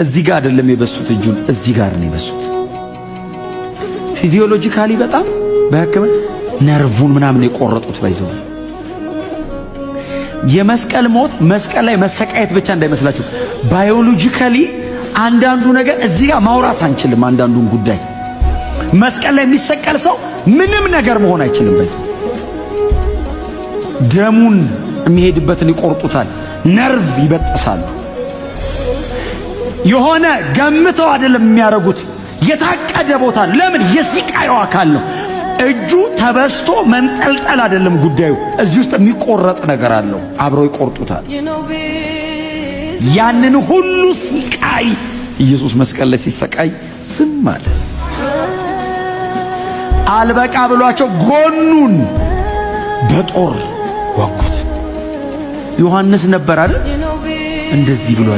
እዚህ ጋር አይደለም የበሱት፣ እጁን እዚህ ጋር ነው የበሱት። ፊዚዮሎጂካሊ በጣም በሕክምና ነርቡን ምናምን የቆረጡት ባይዘው። የመስቀል ሞት መስቀል ላይ መሰቃየት ብቻ እንዳይመስላችሁ፣ ባዮሎጂካሊ አንዳንዱ ነገር እዚህ ጋር ማውራት አንችልም። አንዳንዱን ጉዳይ መስቀል ላይ የሚሰቀል ሰው ምንም ነገር መሆን አይችልም። ባይዘው ደሙን የሚሄድበትን ይቆርጡታል፣ ነርቭ ይበጥሳሉ። የሆነ ገምተው አይደለም የሚያረጉት፣ የታቀደ ቦታ። ለምን? የስቃዩ አካል ነው። እጁ ተበስቶ መንጠልጠል አይደለም ጉዳዩ። እዚህ ውስጥ የሚቆረጥ ነገር አለው፣ አብረው ይቆርጡታል። ያንን ሁሉ ስቃይ ኢየሱስ መስቀል ላይ ሲሰቃይ ዝም አለ። አልበቃ ብሏቸው ጎኑን በጦር ወጉት። ዮሐንስ ነበር አይደል እንደዚህ ብሎ